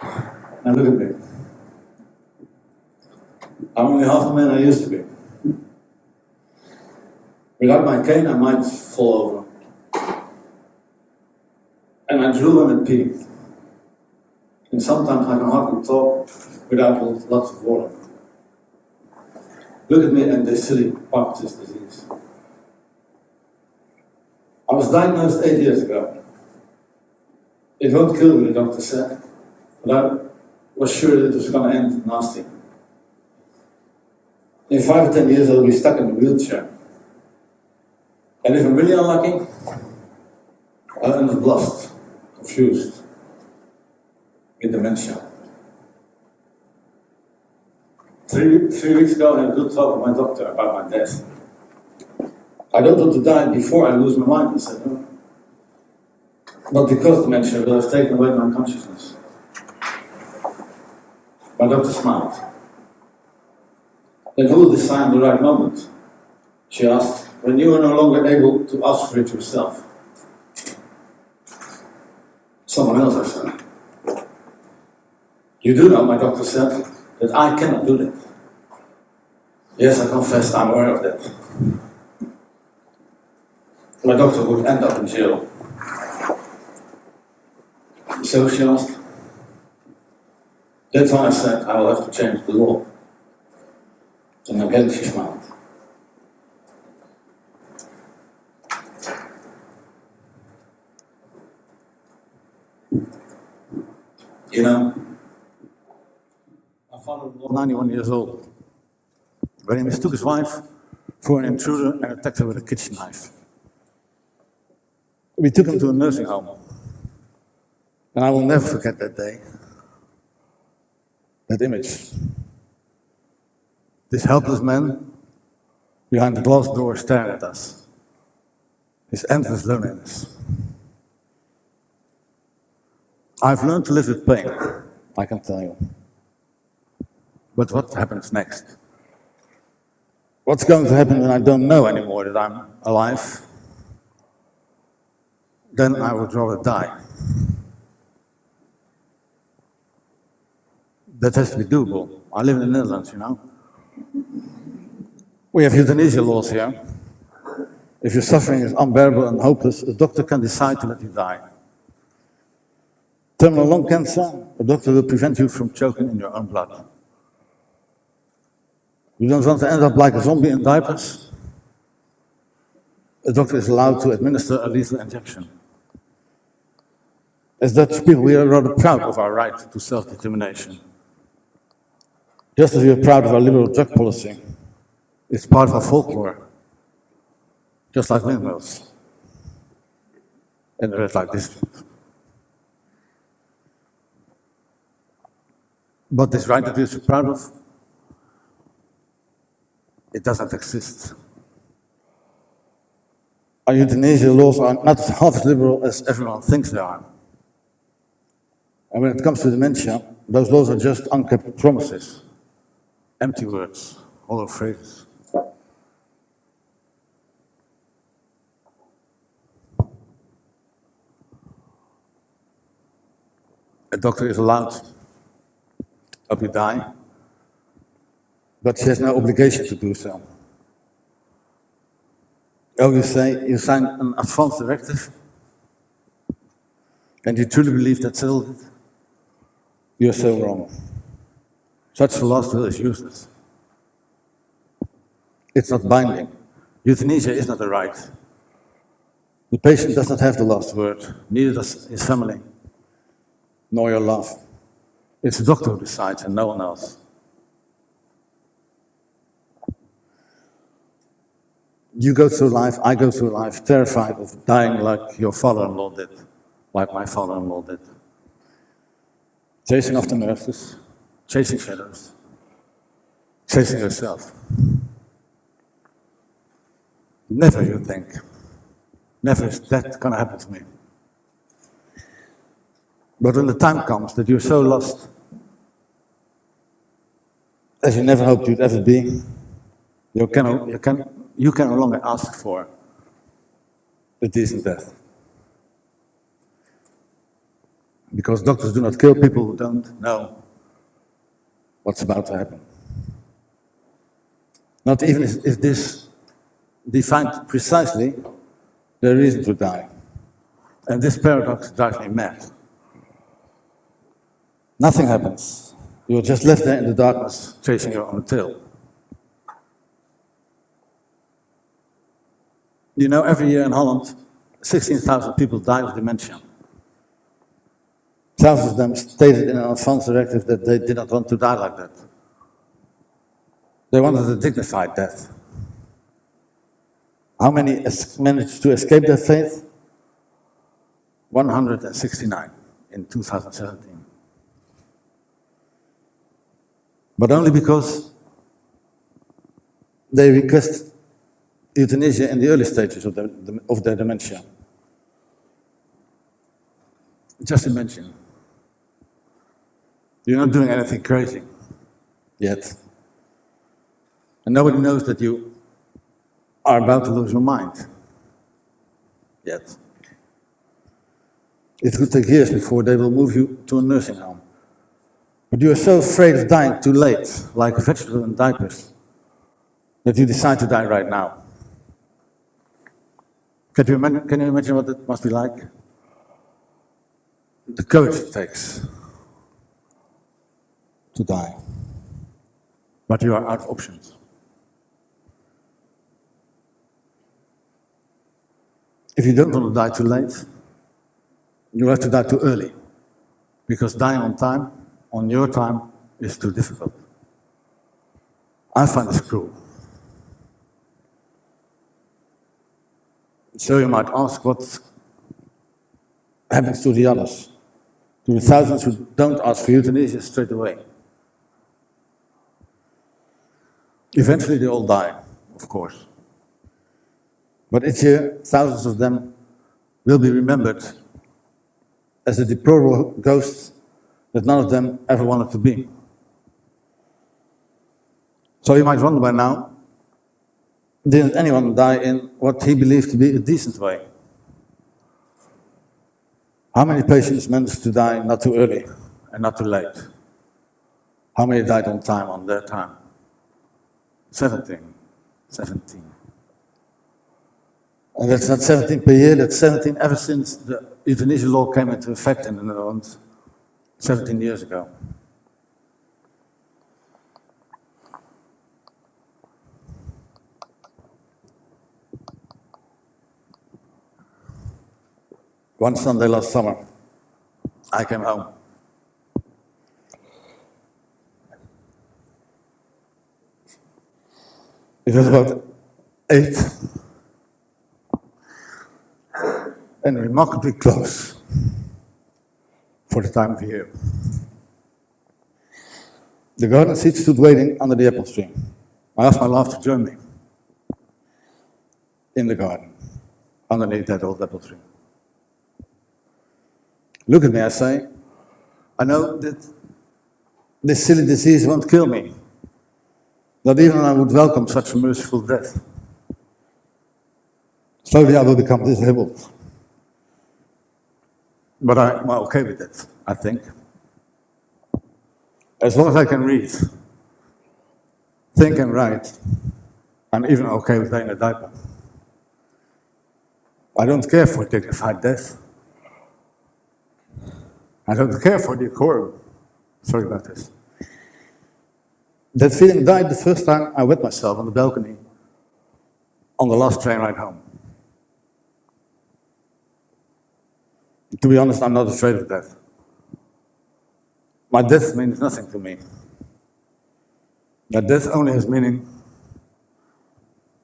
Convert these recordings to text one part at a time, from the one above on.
Now look at me. I'm only half the man I used to be. Without my cane, I might fall over. And I drool and pee. And sometimes I can hardly talk without lots of water. Look at me and this silly Parkinson's disease. I was diagnosed 8 years ago. It won't kill me, the doctor said, but I was sure that it was going to end nasty. In 5 or 10 years, I'll be stuck in a wheelchair. And if I'm really unlucky, I'll end up lost, confused, in dementia. 3 weeks ago, I had a good talk with my doctor about my death. I don't want to die before I lose my mind, he said. No. Not because dementia will have taken away my consciousness. My doctor smiled. Then who will decide the right moment? She asked, when you are no longer able to ask for it yourself. Someone else, I said. You do know, my doctor said, that I cannot do that. Yes, I confess, I'm aware of that. My doctor would end up in jail. So she asked. That's why I said I will have to change the law. And again she smiled. You know, my father was 91 years old when he mistook his wife for an intruder and attacked her with a kitchen knife. We took him to a nursing home. And I will never forget that day, that image. This helpless man behind the glass door staring at us. His endless loneliness. I've learned to live with pain, I can tell you. But what happens next? What's going to happen when I don't know anymore that I'm alive? Then I would rather die. That has to be doable. I live in the Netherlands, you know. We have euthanasia laws here. If your suffering is unbearable and hopeless, a doctor can decide to let you die. Terminal lung cancer, a doctor will prevent you from choking in your own blood. You don't want to end up like a zombie in diapers? A doctor is allowed to administer a lethal injection. As Dutch people, we are rather proud of our right to self-determination. Just as we are proud of our liberal drug policy, it's part of our folklore, just like windmills. And the rest like this. But this right that we're so proud of, it doesn't exist. Our euthanasia laws are not half as liberal as everyone thinks they are. And when it comes to dementia, those laws are just unkept promises, empty words, hollow phrases. A doctor is allowed to help you die, but she has no obligation to do so. Oh, you say you signed an advance directive, and you truly believe that settled it? You're so wrong. Such a last will is useless. It's not binding. Euthanasia is not a right. The patient does not have the last word, neither does his family, nor your love. It's the doctor who decides and no one else. You go through life, I go through life, terrified of dying like your father-in-law did, like my father-in-law did. Chasing after nurses, chasing shadows, chasing yourself. Never, you think. Never is that going to happen to me. But when the time comes that you're so lost, as you never hoped you'd ever be, you can no longer ask for a decent death. Because doctors do not kill people who don't know what's about to happen. Not even if this defined precisely the reason to die. And this paradox drives me mad. Nothing happens. You're just left there in the darkness, chasing your own tail. You know, every year in Holland, 16,000 people die of dementia. Thousands of them stated in an advance directive that they did not want to die like that. They wanted a dignified death. How many managed to escape their fate? 169 in 2017. But only because they request euthanasia in the early stages of their dementia. Just imagine. You're not doing anything crazy yet. And nobody knows that you are about to lose your mind yet. It could take years before they will move you to a nursing home. But you are so afraid of dying too late, like a vegetable in diapers, that you decide to die right now. Can you imagine what it must be like? The courage it takes to die. But you are out of options. If you don't want to die too late, you have to die too early. Because dying on time, on your time, is too difficult. I find this cruel. So you might ask what happens to the others, to the thousands who don't ask for euthanasia straight away. Eventually they all die, of course. But each year, thousands of them will be remembered as the deplorable ghosts that none of them ever wanted to be. So you might wonder by now, didn't anyone die in what he believed to be a decent way? How many patients managed to die not too early and not too late? How many died on time, on their time? 17. And that's not 17 per year, that's 17 ever since the euthanasia law came into effect in the Netherlands 17 years ago. One Sunday last summer, I came home. It was about 8 and remarkably close for the time of year. The garden seat stood waiting under the apple tree. I asked my love to join me in the garden, underneath that old apple tree. Look at me, I say. I know that this silly disease won't kill me. Not even I would welcome such a merciful death. Slowly I will become disabled. But I'm okay with it, I think. As long as I can read, think and write, I'm even okay with wearing a diaper. I don't care for dignified death. I don't care for the decorum. Sorry about this. That feeling died the first time I wet myself on the balcony on the last train ride home. To be honest, I'm not afraid of death. My death means nothing to me. That death only has meaning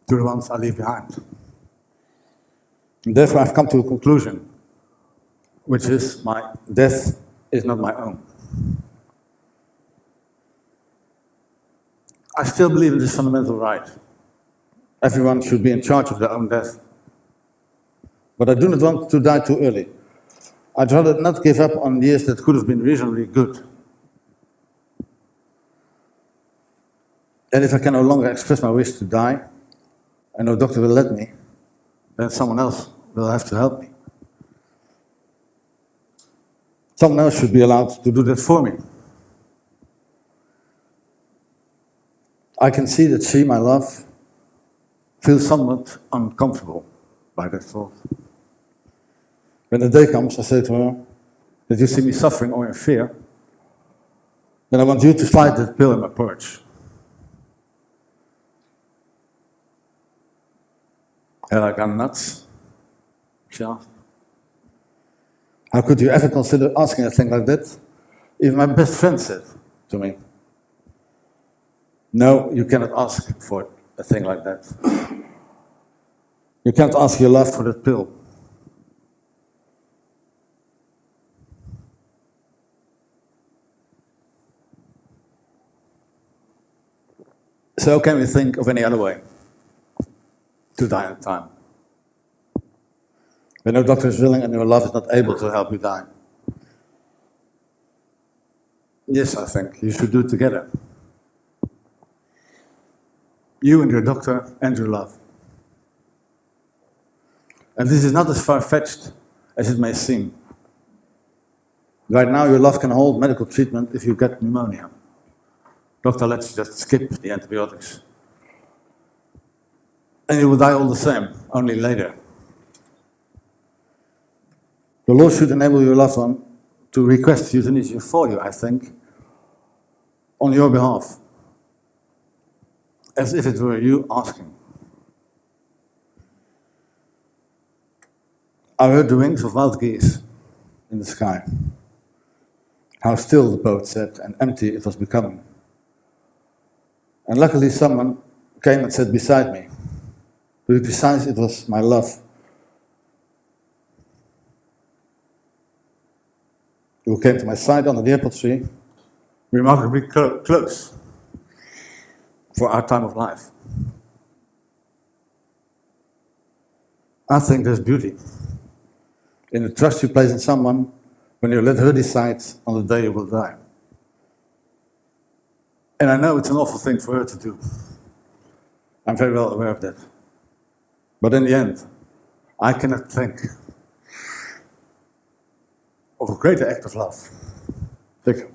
to the ones I leave behind. And therefore I've come to a conclusion, which is my death is not my own. I still believe in this fundamental right. Everyone should be in charge of their own death. But I do not want to die too early. I'd rather not give up on years that could have been reasonably good. And if I can no longer express my wish to die, and no doctor will let me, then someone else will have to help me. Someone else should be allowed to do that for me. I can see that she, my love, feels somewhat uncomfortable by that thought. When the day comes, I say to her, that you see me suffering or in fear, then I want you to slide that pill in my porch. Have I gone nuts? She asked. How could you ever consider asking a thing like that? Even my best friend said to me, no, you cannot ask for a thing like that. You can't ask your love for that pill. So can we think of any other way to die in time? When no doctor is willing and your love is not able to help you die. Yes, I think you should do it together. You and your doctor and your love. And this is not as far-fetched as it may seem. Right now your love can hold medical treatment if you get pneumonia. Doctor lets you just skip the antibiotics. And you will die all the same, only later. The law should enable your loved one to request euthanasia for you, I think, on your behalf. As if it were you asking. I heard the wings of wild geese in the sky. How still, the poet said, and empty it was becoming. And luckily someone came and sat beside me. To be precise, it was my love. Who came to my side under the apple tree, remarkably close for our time of life. I think there's beauty in the trust you place in someone when you let her decide on the day you will die. And I know it's an awful thing for her to do. I'm very well aware of that. But in the end, I cannot think of a greater act of love. Thank you.